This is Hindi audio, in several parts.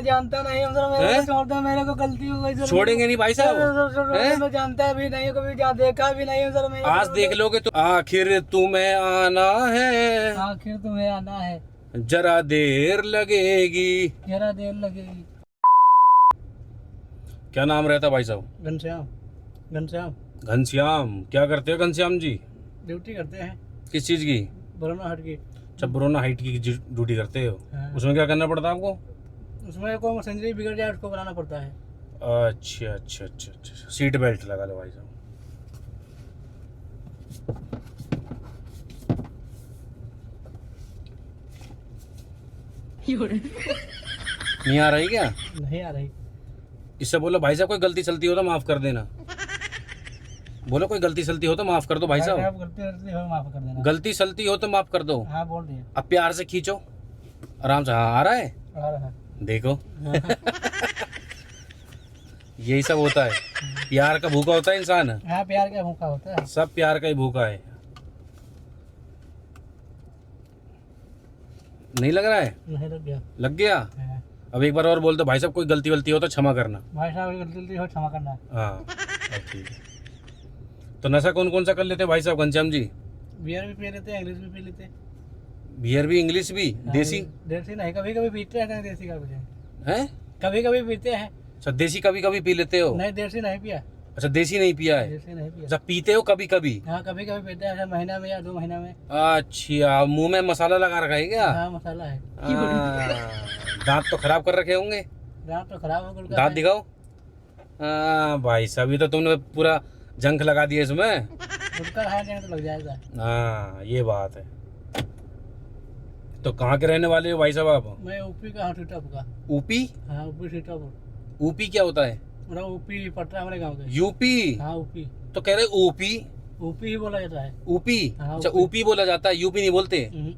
जानता नहीं हूँ सर, मेरे को छोड़ दो, मेरे को गलती हो गई सर। छोड़ेंगे नहीं भाई साहब, मैं जानता भी नहीं, कभी देखा भी नहीं हूँ सर। मेरे आज देख लोगे तो आखिर तुम्हें आना है, आखिर तुम्हें आना है, जरा देर लगेगी, जरा देर लगेगी। क्या नाम रहता भाई साहब? घनश्याम। घनश्याम। घनश्याम। क्या करते हो घनश्याम जी? ड्यूटी करते हैं। किस चीज की? बरोना हट की। अच्छा, बरोना हाइट की ड्यूटी करते हो। हाँ। उसमें क्या करना पड़ता है आपको? उसमें कोई मशीनरी बिगड़ जाए उसको बनाना पड़ता है। अच्छा अच्छा अच्छा अच्छा, सीट बेल्ट लगा लो भाई साहब। नहीं आ रही क्या? नहीं आ रही। इससे बोलो भाई साहब कोई गलती चलती हो तो माफ कर देना। बोलो कोई गलती सलती हो तो माफ कर दो भाई साहब। गलती हो माफ कर देना। गलती सलती हो तो माफ कर दो। हाँ बोल दिया। अब प्यार से खींचो आराम से। हाँ आ रहा है, आ रहा है। देखो। यही सब होता है, प्यार का भूखा होता है इंसान। हाँ प्यार का भूखा होता है। सब प्यार का ही भूखा है। नहीं लग रहा है? नहीं लग गया। लग गया। हाँ। अब एक बार और बोल दो भाई साहब कोई गलती वलती हो तो क्षमा करना। भाई साहब गलती हो क्षमा करना। हाँ अब ठीक है। तो नशा कौन कौन सा कर लेते हैं भाई साहब घनश्याम जी? बियर भी पी लेते हैं, इंग्लिश भी पी लेते हैं। बियर भी इंग्लिश भी? देसी? देसी नहीं, कभी कभी पीते हैं। देसी का पीते हैं, हैं? कभी कभी पीते हैं। अच्छा, देसी कभी कभी पी लेते हो? नहीं देसी नहीं पिया। अच्छा, देसी नहीं पिया है। देसी नहीं पिया। अच्छा, पीते हो कभी कभी? हाँ कभी कभी पीते हैं, महीना में या 2 महीना में। अच्छा, मुंह में मसाला लगा रखा है क्या? हाँ मसाला है। दांत तो खराब कर रखे होंगे। दांत तो खराब हो गया। दांत दिखाओ। भाई साहब ये तो तुमने पूरा जंख लगा दिया इसमें। गुटखा खाने तो लग जाएगा। हाँ ये बात है। तो कहाँ के रहने वाले हो भाई साहब आप? मैं ऊपी का हूँ, सीतापुर का। ऊपी? हाँ ऊपी सीतापुर। ऊपी क्या होता है? मेरा ऊपी पटना हमारे गाँव का। यूपी? हाँ ऊपी। तो कह रहे ऊपी? ऊपी ही बोला जाता है। ऊपी? हाँ, अच्छा ऊपी। ऊपी बोला जाता है, यूपी नहीं बोलते? हम्म।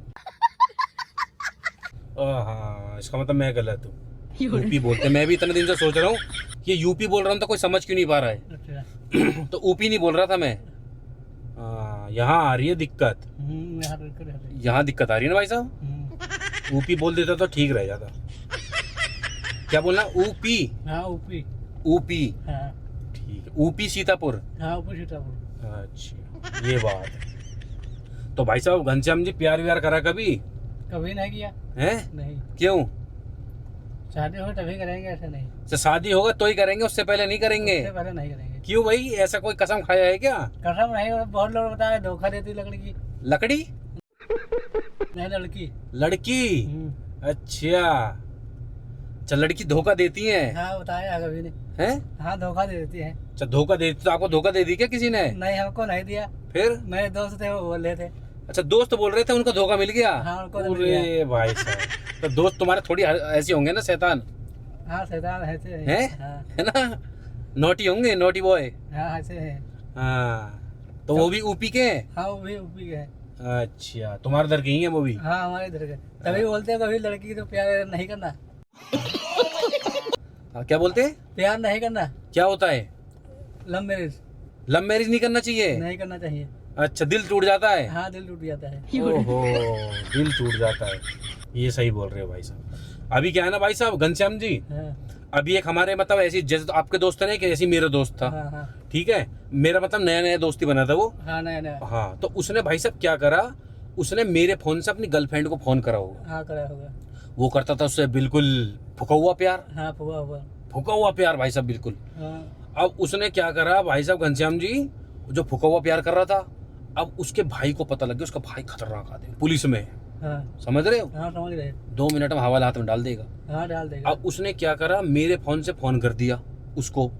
हाँ इसका मतलब मैं गलत हूँ, यूपी बोलते। मैं भी इतने दिन से सोच रहा हूँ कि यूपी बोल रहा हूँ तो कोई समझ क्यों नहीं पा रहा है। अच्छा। तो ऊपी नहीं बोल रहा था मैं। यहाँ आ रही है दिक्कत। यहाँ दिक्कत आ रही है ना भाई साहब? ऊपी बोल देता तो ठीक रह जाता। क्या बोलना? ऊपी? हाँ ऊपी। ऊपी? हाँ ठीक है। ऊपी सीतापुर? हाँ ऊपी सीतापुर। अच्छा ये बात है। तो भाई साहब घनश्याम जी प्यार व्यार करा कभी? कभी नहीं किया हैं? नहीं। क्यों? शादी हो तभी करेंगे, ऐसे नहीं। तो शादी होगा तो ही करेंगे, उससे पहले नहीं करेंगे? उससे पहले नहीं करेंगे। क्यों भाई, ऐसा कोई कसम खाया है क्या? कसम नहीं, बहुत लोग बता रहे धोखा देती लकड़ी की। लकड़ी? नहीं लड़की। लड़की? अच्छा अच्छा, लड़की धोखा देती है? हाँ बताया कभी नहीं। हैं? हाँ धोखा दे देती है। अच्छा धोखा देती, तो आपको धोखा दे दी क्या किसी ने? नहीं हमको नहीं दिया। फिर? मेरे दोस्त थे वो बोल रहे थे। अच्छा दोस्त बोल रहे थे, उनको धोखा मिल गया? हाँ उनको तो मिल अरे गया। भाई साहब, तो दोस्त तुम्हारे थोड़ी ऐसे होंगे ना, शैतान हाँ शैतान ऐसे हैं? हाँ। है ना, नोटी होंगे, नोटी बॉय। हाँ ऐसे है। हाँ तो वो भी ऊपी के हैं? हाँ वो भी ऊपी के है। अच्छा तुम्हारे इधर के ही हैं वो भी? हाँ हमारे इधर के। तभी बोलते हैं कभी लड़की तो प्यार नहीं करना। क्या बोलते हैं? प्यार नहीं करना। क्या होता है? Love marriage. लव मैरिज नहीं करना चाहिए? नहीं करना चाहिए। अच्छा दिल टूट जाता है? हाँ दिल टूट जाता है। ओहो, दिल टूट जाता है। ये सही बोल रहे हो भाई साहब। अभी क्या है ना भाई साहब घनश्याम जी, हाँ अभी एक हमारे मतलब ऐसी, जैसे तो आपके दोस्त नहीं कि ऐसी मेरा दोस्त था, हाँ हाँ ठीक है, मेरा मतलब नया नया दोस्ती बना था वो। हाँ नया नया। हाँ तो उसने भाई साहब क्या करा, उसने मेरे फोन से अपनी गर्लफ्रेंड को फोन करा होगा। हाँ करा होगा। वो करता था उससे बिल्कुल फुका हुआ प्यार। हाँ हुआ हुआ। फुका हुआ प्यार भाई साहब बिल्कुल। हाँ अब उसने क्या करा भाई साहब घनश्याम जी, जो फुका हुआ प्यार कर रहा था, अब उसके भाई को पता लग गया, उसका भाई खतरनाक आदमी पुलिस में है। हाँ समझ रहे हो? हाँ समझ रहे। 2 मिनट में हवाला हाथ में डाल देगा। हाँ डाल देगा। अब उसने क्या करा, मेरे फोन से फोन कर दिया उसको,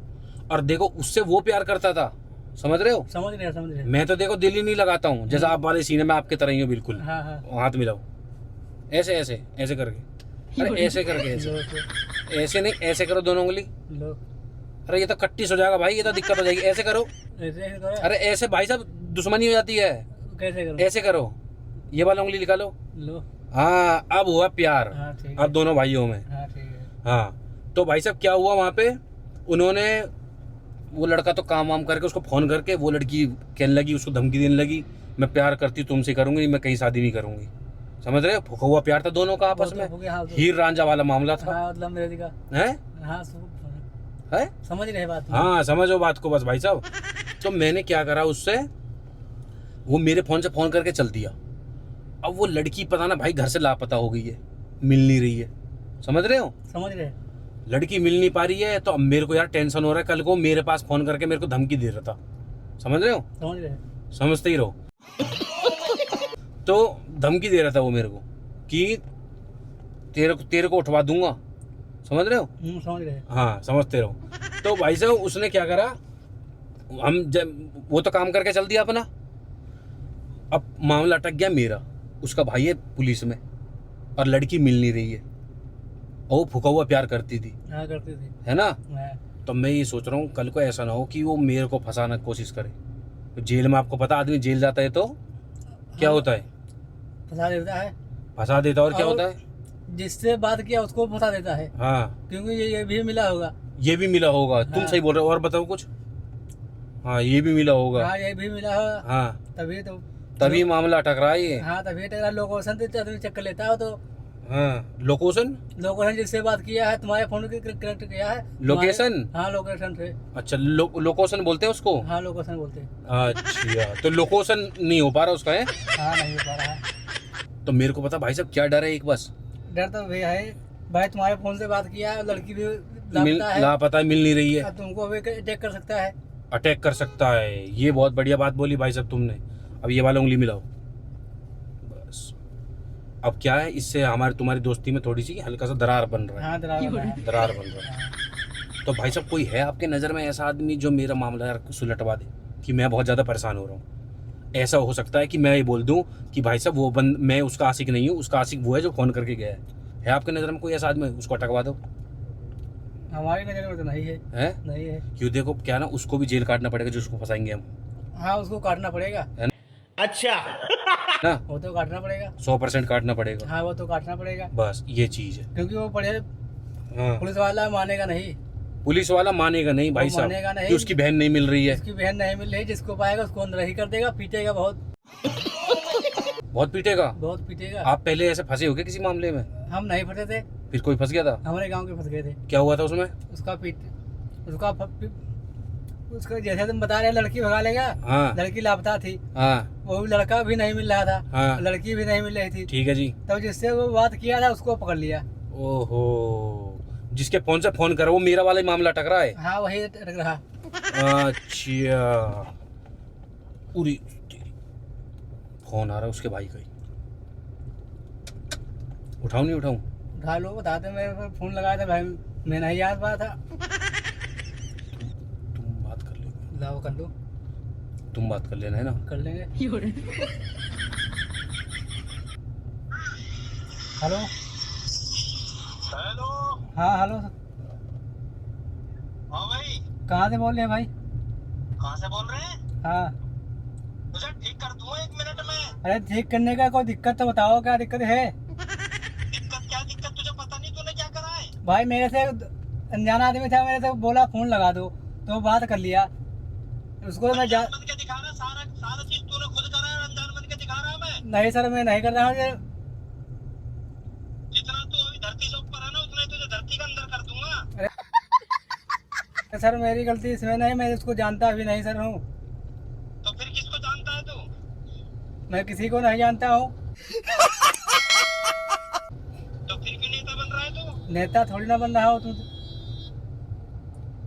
और देखो उससे वो प्यार करता था। समझ रहे हो? समझ रहे समझ रहे। मैं तो देखो दिल ही नहीं लगाता हूँ, जैसा आप वाले सीने में आपके तरह ही हूँ बिल्कुल। हाँ हाँ हाथ मिलाओ ऐसे ऐसे ऐसे करके, अरे ऐसे करके, ऐसे ऐसे नहीं, ऐसे करो दोनों उंगली। लो अरे ये तो कट्टिस हो जाएगा भाई, ये तो दिक्कत हो जाएगी। ऐसे करो, ऐसे करो। अरे ऐसे भाई साहब दुश्मनी हो जाती है। कैसे करो? ऐसे करो, ये वाला उंगली निकालो। लो हाँ अब हुआ प्यार। हाँ ठीक है। अब दोनों भाइयों में। हाँ ठीक है। हाँ तो भाई साहब क्या हुआ वहाँ पे, उन्होंने, वो लड़का तो काम वाम करके उसको फोन करके, वो लड़की कहने लगी, उसको धमकी देने लगी, मैं प्यार करती हूँ तुमसे, करूंगी नहीं, मैं कहीं शादी नहीं करूंगी। समझ रहे हो, फूका हुआ प्यार था दोनों का आपस में, हीर रांझा वाला मामला था। हाँ मतलब मेरे का है हाँ है समझ रहे बात। हाँ समझो बात को बस भाई साहब। तो मैंने क्या करा उससे, वो मेरे फोन से फोन करके चल दिया। अब वो लड़की पता ना भाई घर से लापता हो गई है, मिल नहीं रही है, समझ रहे हो, समझ रहे लड़की मिल नहीं पा रही है। तो अब मेरे को यार टेंशन हो रहा है, कल को मेरे पास फोन करके मेरे को धमकी दे रहा था, समझ रहे हो, समझ रहे समझते ही रहो। तो धमकी दे रहा था वो मेरे को कि तेरे को उठवा दूंगा, समझ रहे हो, समझ रहे हाँ समझते रहो। तो भाई साहब उसने क्या करा, वो तो काम करके चल दिया अपना। अब मामला अटक गया मेरा, उसका भाई है पुलिस में और लड़की मिल नहीं रही है और वो फूका हुआ प्यार करती थी, हाँ करती थी है ना। हाँ। तो मैं ये सोच रहा हूँ कल को ऐसा ना हो कि वो मेरे को फंसाना की कोशिश करे। तो जेल में आपको पता आदमी जेल जाता है तो क्या होता है, फंसा देता है, फंसा देता और क्या होता है, जिससे बात किया उसको फंसा देता है। हाँ क्योंकि ये भी मिला होगा। ये भी मिला होगा, तुम हाँ। सही बोल रहे हो, और बताओ कुछ। हाँ ये भी मिला होगा, हाँ ये भी मिला होगा, हाँ तभी तभी मामला अटक रहा है ये। हाँ तभी तेरा लोकेशन तो चक्कर लेता है तो हाँ लोकेशन जिससे बात किया है तुम्हारे फोन के कनेक्ट किया है लोकेशन? हाँ लोकेशन से। अच्छा लोकेशन बोलते हैं उसको, हाँ लोकेशन बोलते हैं। अच्छा तो लोकेशन नहीं हो पा रहा उसका है। हाँ नहीं हो पा रहा है। तो मेरे को पता भाई साहब क्या डर है, एक बस डर तो भैया है भाई, तुम्हारे फोन से बात किया है, लड़की भी लापता है, मिल नहीं रही है, अब तुमको भी अटैक कर सकता है। अटैक कर सकता है। ये बहुत बढ़िया बात बोली भाई साहब तुमने। अब ये वाला उंगली मिलाओ बस। अब क्या है, इससे हमारी तुम्हारी दोस्ती में थोड़ी सी हल्का सा दरार बन रहा है, हाँ दरार बन रहा है। तो भाई साहब कोई है आपके नज़र में ऐसा आदमी जो मेरा मामला यार सुलटवा दे, कि मैं बहुत ज़्यादा परेशान हो रहा हूँ। ऐसा हो सकता है कि मैं ये बोल दूं कि भाई साहब वो मैं उसका आशिक नहीं हूँ, उसका आशिक वो है जो फ़ोन करके गया है आपके नज़र में कोई ऐसा आदमी, उसको अटकवा दो। हमारी नजर में तो नहीं है, नहीं है। क्यों, देखो क्या ना, उसको भी जेल काटना पड़ेगा जो उसको फंसाएंगे हम। हाँ उसको काटना पड़ेगा, अच्छा ना, वो तो काटना पड़ेगा, 100% काटना पड़ेगा। हाँ वो तो काटना पड़ेगा, बस ये चीज़ है। क्योंकि वो पढ़े हाँ पुलिस वाला मानेगा नहीं, पुलिस वाला मानेगा नहीं भाई साहब, मानेगा नहीं कि उसकी बहन नहीं मिल रही है। उसकी बहन नहीं मिल रही, जिसको पाएगा उसको अंदर ही कर देगा, पीटेगा बहुत बहुत बहुत पीटेगा। आप पहले ऐसे फंसे हो गए किसी मामले में? हम नहीं फटे थे, फिर कोई फंस गया था? हमारे गांव के फंस गए थे। क्या हुआ था उसमें? उसका जैसे तुम बता रहे लड़की भगा लेगा, हाँ लड़की लापता थी, हाँ वो लड़का भी नहीं मिल रहा था, हाँ लड़की भी नहीं मिल रही थी। ठीक है जी। तब जिससे वो बात किया था उसको पकड़ लिया। ओहो, जिसके फोन से फोन करा वो मेरा वाला ही मामला टकरा है। हाँ वही रख रहा। अच्छा पूरी फोन आ रहा है उसके भाई का ही, उठाऊं नहीं उठाऊं? उठा लो, बताते मैं फोन लगाया था भाई, मैं नहीं याद पाया था। तुम बात कर लो, लाओ कर लो, तुम बात कर लेना है ना, कर लेंगे। Hello hello. हाँ हेलो, हाँ भाई, कहाँ से बोल रहे हैं भाई? कहाँ से बोल रहे हैं? हाँ तुझे ठीक कर दूंगा 1 मिनट में। अरे ठीक करने का कोई दिक्कत तो बताओ, क्या दिक्कत है? क्या दिक्कत तुझे पता नहीं तूने क्या करा है? भाई मेरे से अनजान आदमी था, मेरे से बोला फोन लगा दो तो बात कर लिया उसको। मैं अनजान बन के दिखा रहा, सारा चीज तूने खुद करा है, अनजान बन के दिखा रहा है। मैं नहीं सर, मैं नहीं कर रहा हूँ। जितना तू अभी धरती से ऊपर है ना, उतना ही तुझे धरती के अंदर कर दूंगा। सर मेरी गलती इसमें नहीं, मैं उसको जानता भी नहीं सर हूँ। तो फिर किसको जानता है तू? मैं किसी को नहीं जानता हूँ। तो फिर क्यों नेता बन रहा है तू? नेता थोड़ी ना बन रहा हो तू।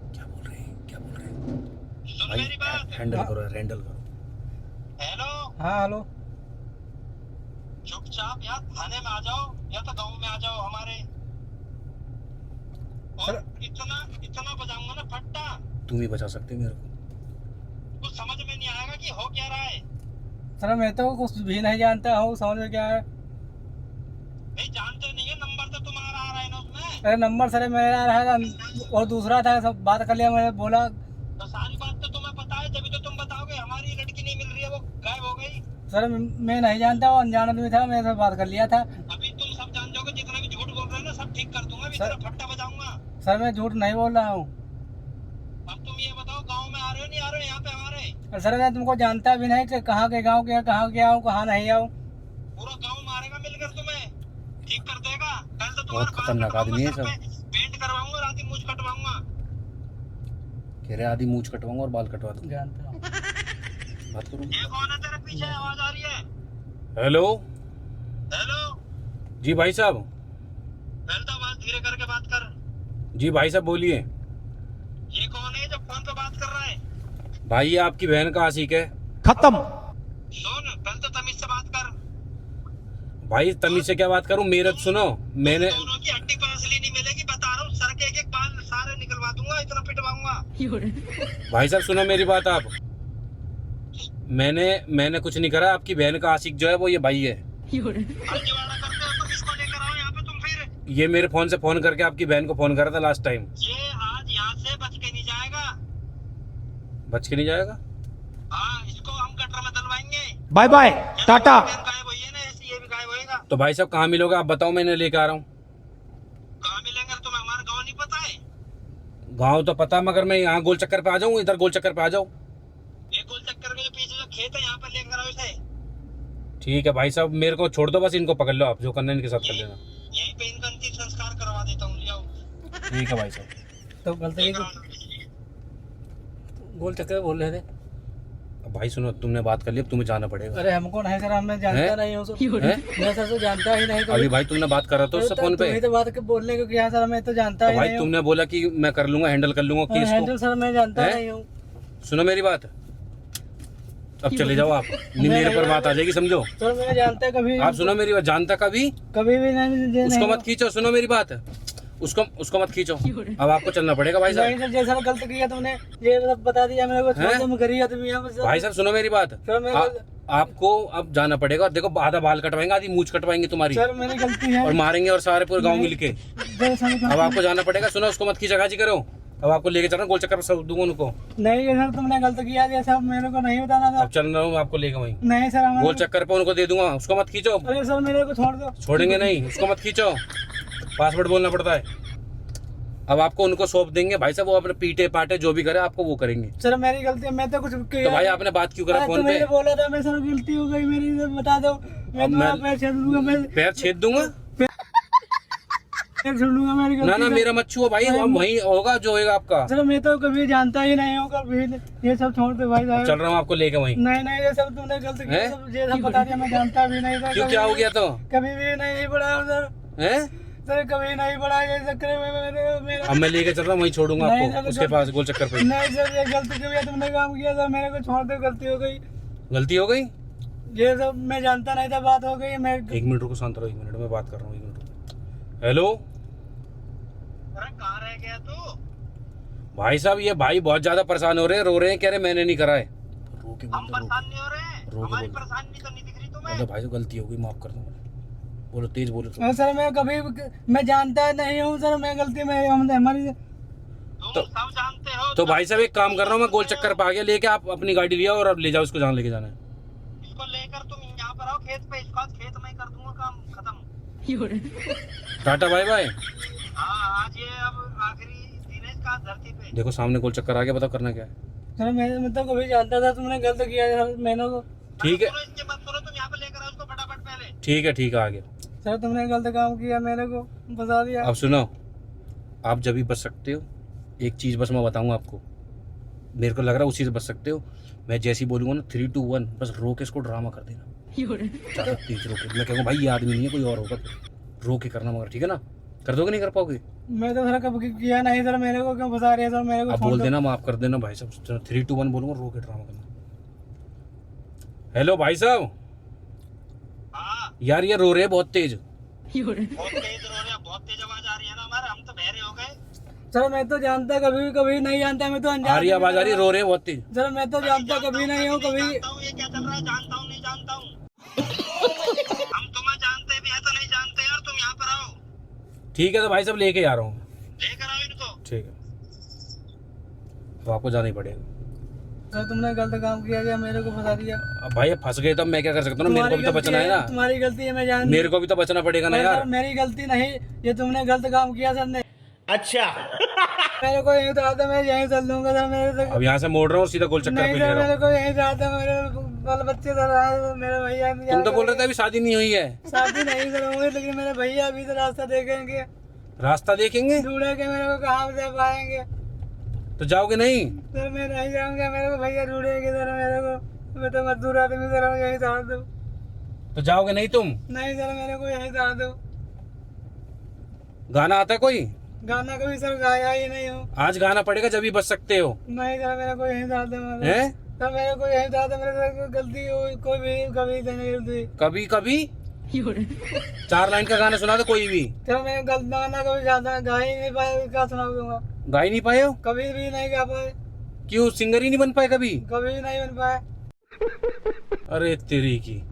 क्या बोल रहे हैं, क्या बोल रहे हैं सुन भाई? मेरी बात। हैंडल करो। हेलो, हाँ हेलो, चुपचाप या थाने में आ जाओ या तो गांव में आ जाओ हमारे। और इतना बजाऊंगा ना फट्टा, तुम ही बचा सकते हो मेरे को। कुछ समझ में नहीं आएगा कि हो क्या रहा है। सर मैं तो कुछ भी नहीं जानता हूँ, समझ में क्या है? नहीं जानते नहीं है, नंबर तो तुम्हारा आ रहा है ना उसमें। अरे नंबर सर मेरा रहा था और दूसरा था, सब बात कर लिया, मैंने बोला। तो सारी बात तो तुम्हें पता है, जब तो तुम बताओगे हमारी लड़की नहीं मिल रही है, वो गायब हो गई। सर मैं नहीं जानता, वो अनजान आदमी था, मेरे से बात कर लिया था। अभी तुम सब जान जाओगे, जितना भी झूठ बोल रहे हो ना सब ठीक कर दूंगा, अभी सर- तेरा फट्टा बजाऊंगा। सर मैं झूठ नहीं बोल रहा हूँ। अब तुम ये बताओ, गांव में आ रहे हो नहीं आ रहे हो यहाँ पे हमारे? सर मैं तुमको जानता भी नहीं कि कहाँ के गाँव के, कहाँ के आऊँ कहाँ नहीं आऊँ। पूरा गांव मारेगा मिलकर ठीक कर देगा। कल तो बहुत खतरनाक आदमी है सब। पेंट करवाऊंगा, रात ही मूंछ कटवाऊंगा। कह रहे आधी मूंछ कटवाऊंगा और बाल कटवा दूंगा। जानता हूँ। बात करूँ। ये कौन है तेरे पीछे, आवाज आ रही है? हेलो हेलो, जी भाई साहब। पहले तो आवाज धीरे करके बात कर। जी भाई साहब बोलिए। ये कौन है जो फोन पे बात कर रहा है? भाई ये आपकी बहन का आशिक है। खत्म। सुन, पहले तो तमीज से बात कर। भाई तमीज से क्या बात करूं, मेरे सुनो। मैंने दोनों की हड्डी पसली नहीं मिलेगी, बता रहा हूँ। सर के एक बाल सारे निकलवा दूंगा, इतना पिटवाऊंगा। भाई साहब सुनो मेरी बात आप। मैंने कुछ नहीं करा। आपकी बहन का आशिक जो है वो ये भाई है। फर्जीवाड़ा करते हो तुम, इसको लेकर आओ यहाँ पे तुम फिर। ये मेरे फोन से फोन करके आपकी बहन को फोन करा था लास्ट टाइम। ये आज यहाँ से बच के नहीं जाएगा। बच के नहीं जाएगा। हाँ, इसको हम गटर में डलवाएंगे। Bye bye, Tata. गायब हुई है ना, ऐसे ये भी गायब होएगा। तो भाई साहब कहाँ मिलोगे आप बताओ, मैंने लेके आ रहा हूँ। कहाँ मिलेंगे? तुम्हें हमारा गाँव नहीं पता है? गाँव तो पता, मगर मैं यहाँ गोल चक्कर पे आ जाऊँ, इधर गोल चक्कर पे आ जाऊँ। ये गोल चक्कर के जो पीछे जो खेत है, यहाँ पर लेकर आओ इसे। ठीक है भाई साहब, मेरे को छोड़ दो, बस इनको पकड़ लो आप, जो करना है इनके साथ कर लेना। यहीं पे इनका अंतिम संस्कार करवा देता हूँ, ले आओ। ठीक है भाई साहब। तो गलती लेकर आओ। गोल चक्कर बोल रहे थे। अब भाई सुनो, तुमने बात कर ली, अब तुम्हें जाना पड़ेगा। अरे हमको नहीं सर, हमें जानता हैं? नहीं हूँ सर। हैं? मैं सर से जानता ही नहीं। अभी भाई तुमने बात करा तो उससे फोन पे। तुम्हें तो बात बोलने को किया सर, मैं तो जानता तो ही भाई नहीं तुमने बोला कि मैं कर लूंगा, हैंडल कर लूंगा केस हैंडल सर, मैं जानता हैं? नहीं हूँ। को। सुनो मेरी बात, अब चले जाओ आप, नहीं मेरे पर बात आ जाएगी समझो। सर मैं जानता कभी। आप सुनो मेरी बात, जानता कभी कभी भी नहीं। उसको मत खींचो। सुनो मेरी बात, उसको मत खींचो। अब आपको चलना पड़ेगा भाई नहीं साहब। सर, जैसा गलत किया तुमने, ये मतलब बता दिया मेरे को, छोड़ हैं? दो, मैं घर ही आता हूँ यहाँ पर सर। भाई साहब सुनो मेरी बात, सर मेरे आपको अब जाना पड़ेगा। देखो आधा बाल कटवाएंगे, आधी मूंछ कटवाएंगे तुम्हारी, सर मेरी गलती है। और मारेंगे और सारे पूरे गांव मिलके। सर अब आपको जाना पड़ेगा। सुनो, उसको मत खींचाखाची करो। अब आपको लेके चलना, गोल चक्कर पर सब दूंगा उनको। नहीं सर, तुमने गलत किया, जैसा मेरे को नहीं बताना था। अब चल रहा हूँ आपको लेके वहीं नहीं सर, हमारे गोल चक्कर पे, उनको दे दूंगा। उसको मत खींचो। अरे सर मेरे को छोड़ दो। छोड़ेंगे नहीं, उसको मत खींचो, पासवर्ड बोलना पड़ता है। अब आपको उनको सौंप देंगे भाई साहब, वो अपने पीटे पाटे जो भी करे आपको वो करेंगे। सर मेरी गलती है, मैं तो कुछ किया। तो भाई आपने बात क्यों करा फोन पे? मैंने बोला था, मैं सर गलती हो गई मेरी, सर बता दो। मैं पैर छेड़ लूंगा, मैं पैर छेद दूंगा। पैर छेड़ लूंगा, मेरी गलती। ना ना, मेरा मत छुओ भाई, वही होगा जो होगा आपका। सर मैं तो कभी जानता ही नहीं हूँ, कभी ये सब छोड़ दो भाई साहब। चल रहा हूँ आपको लेके वहीं। नहीं नहीं, ये सब तुमने गलत किया, हैं? सब ये सब बता दिया, मैं जानता भी नहीं था। क्यों, क्या हो गया तो? कभी भी नहीं पढ़ा सर। हैं? सर कभी नहीं पढ़ा, ये चक्कर में मेरा। अब मैं लेके चल रहा हूँ, वहीं छोड़ूंगा नहीं, आपको सर, उसके पास गोल चक्कर पे। नहीं सर, ये गलती किया तुमने, काम किया सर, मेरे को छोड़ दो, गलती हो गई। गलती हो गई? ये सब मैं जानता नहीं था, बात हो गई। मैं 1 मिनट रुको, शांत रहो, 1 मिनट में बात कर रहा हूँ, 1 मिनट रुको। हेलो अरे कहाँ रह गया तू? भाई साहब, ये भाई बहुत ज्यादा परेशान हो रहे हैं, रो रहे हैं, कह रहे मैंने नहीं करा है। रो के हम बोल दो, परेशान नहीं हो रहे हैं, रो के हमारी बोल। परेशानी तो नहीं दिख रही तुम्हें। मतलब भाई साहब गलती हो गई, माफ कर दो। बोलो, तेज बोलो। सर मैं कभी, मैं जानता नहीं हूँ सर, मैं गलती में हमारी। तुम सब जानते हो। तो भाई साहब एक काम कर रहा हूँ मैं, गोल चक्कर पे आ गया, लेके आप अपनी गाड़ी लिया और अब ले जाओ इसको जहाँ लेके जाना है। इसको लेकर तुम यहाँ पर आओ खेत पे, इसको आज खेत में ही कर दूंगा काम खत्म। Tata bye bye. हाँ, आज ये अब आखिरी दिन है इसका धरती पे। देखो सामने गोल चक्कर आ गया, बताओ करना क्या है। सर मैं तो कभी जानता था, तुमने गलत किया सर, मैंने को। ठीक है, इसके मत करो, तुम यहाँ पे लेकर आओ उसको फटाफट पहले। ठीक है, ठीक है, आ गया। सर तुमने गलत काम किया, मेरे को बता दिया। अब सुनो, आप जब भी बच सकते हो, एक चीज़ बस मैं बताऊंगा आपको, मेरे को लग रहा है उसी से बच सकते हो। मैं जैसे ही बोलूंगा ना 3, 2, 1, बस रो के इसको ड्रामा कर देना, ज़्यादा तेज रो के। मैं कहूँगा भाई ये आदमी नहीं है, कोई और होगा, रो के करना, मगर ठीक है ना? कर दोगे नहीं कर पाओगे? मैं तो सर कभी किया नहीं सर, मेरे को क्यों फंसा रहे हैं सर, मेरे को आप छोड़ बोल दो। देना, माफ कर देना भाई साहब। 3, 2, 1 बोलूंगा, रो के ड्रामा करना। हेलो भाई साहब, हाँ, यार ये रो रहे हैं बहुत तेज। बहुत तेज रो रहे हैं, बहुत तेज आवाज आ रही है ना हमारे, हम तो बहरे हो गए। सर मैं तो जानता, कभी नहीं जानता, मैं तो आ अनजान। रही आवाज आ रही है, रो रहे हैं बहुत तेज। सर मैं तो जानता कभी नहीं हूँ, कभी। जानता हूँ ये क्या चल रहा है, जानता हूँ नहीं जानता हूँ। हम तुम्हें जानते भी है तो नहीं जानते यार, तुम यहाँ पर आओ। ठीक है, तो भाई साहब लेके आ रहा हूँ। लेकर आओ इनको। ठीक है, तो आपको जाना ही पड़ेगा। सर तुमने गलत काम किया, क्या मेरे को फंसा दिया। अब भाई फंस गए तो अब मैं क्या कर सकता हूँ ना, मेरे को भी तो बचना है ना। तुम्हारी गलती है, मैं जान। मेरे को भी तो बचना पड़ेगा ना यार। सर मेरी गलती नहीं, ये तुमने गलत काम किया सर ने। अच्छा, मेरे को यहीं उतार दो, मैं यहीं चल लूंगा सर, मेरे से। अब यहाँ से मोड़ रहा हूँ, सीधा गोल चक्कर पे नहीं ले सर, रहा हूँ। मेरे को यहीं उतार दो, मेरे बाल बच्चे तो रहा मेरे भैया तुम तो बोल रहे थे अभी शादी नहीं हुई है। शादी नहीं करूंगी, लेकिन मेरे भैया अभी तो रास्ता देखेंगे, रास्ता देखेंगे ढूंढेंगे मेरे को, कहाँ से पाएंगे। तो जाओगे नहीं? सर मैं नहीं जाऊंगा, मेरे को भैया ढूंढेंगे सर मेरे को। मैं तो मजदूर आदमी सर, यही डाल दो। तो जाओगे नहीं तुम? नहीं सर, मेरे को यही डाल दो। गाना आता है कोई? गाना कभी सर गाया ही नहीं हूँ। आज गाना पड़ेगा जब भी बच सकते हो। नहीं सर, मेरे को यही डाल दो। हैं? सर मेरे को यही डाल दो, मेरे से गलती हुई कोई भी, कभी तो नहीं गलती। कभी कभी 4 लाइन का गाना सुना दो कोई भी। सर मैं गलत गाना कभी गा ही नहीं पाया, क्या सुना दूंगा। गा ही नहीं पाए हो? कभी भी नहीं गा पाए, क्यों सिंगर ही नहीं बन पाए कभी? कभी भी नहीं बन पाया। अरे तेरी की।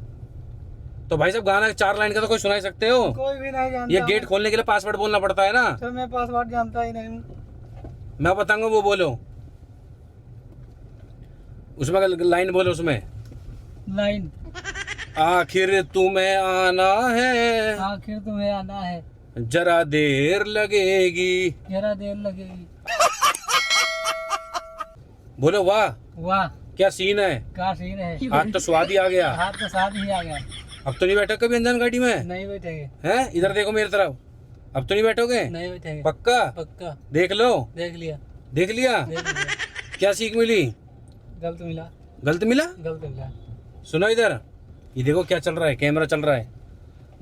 तो भाई साहब गाना 4 लाइन का तो कोई सुना ही सकते हो? कोई भी नहीं जानता। ये गेट खोलने के लिए पासवर्ड बोलना पड़ता है ना। सर मैं पासवर्ड जानता ही नहीं हूँ। मैं बताऊंगा, वो बोलो उसमें लाइन बोलो उसमें। लाइन, आखिर तुम्हें आना है, आखिर तुम्हें आना है, जरा देर लगेगी, जरा देर लगेगी। बोलो वाह वाह क्या सीन है। क्या सीन है। आज तो स्वाद ही आ गया। हाथ तो साथ ही आ गया। अब तो नहीं बैठो कभी अनजान गाड़ी में? नहीं बैठेंगे, हैं? इधर देखो मेरी तरफ। अब तो नहीं बैठोगे? नहीं बैठेंगे। पक्का? पक्का। देख लो। देख लिया, देख लिया। देख लिया। क्या सीख मिली? गलत मिला, गलत मिला? गलत मिला। सुनो इधर, ये देखो क्या चल रहा है, कैमरा चल रहा है,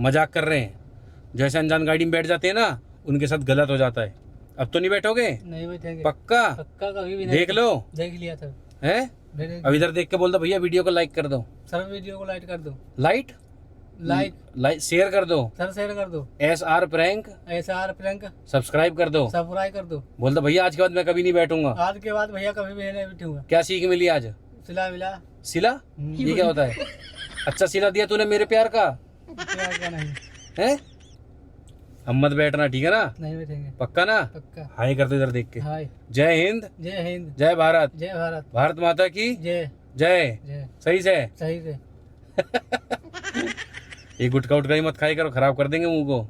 मजाक कर रहे हैं। जैसे अनजान गाड़ी में बैठ जाते हैं ना, उनके साथ गलत हो जाता है। अब तो नहीं बैठोगे? नहीं बैठेंगे। पक्का? पक्का कभी भी नहीं। देख लो। देख लिया सर। हैं? अब इधर देख के बोल दो भैया वीडियो को लाइक कर दो। सर वीडियो को लाइक कर दो। लाइट लाइक शेयर कर दो। सर शेयर कर दो। SR prank SR prank subscribe कर दो। सब्सक्राइब कर दो। बोल दो भैया आज के बाद मैं कभी नहीं बैठूंगा। आज के बाद भैया कभी भी नहीं बैठूंगा। क्या सीख मिली आज? सिला मिला। सिला? ये क्या होता है? अच्छा सिला दिया तूने मेरे प्यार का? प्यार का नहीं। हैं? हम मत बैठना, ठीक है ना? नहीं बैठेंगे। पक्का ना? पक्का। हाय कर दो इधर देख के। हाय। जय हिंद, जय हिंद, जय भारत, जय भारत, भारत माता की जय जय। जय। सही से। सही से। ये गुटखा उटका ही मत खाई करो, खराब कर देंगे मुंह को।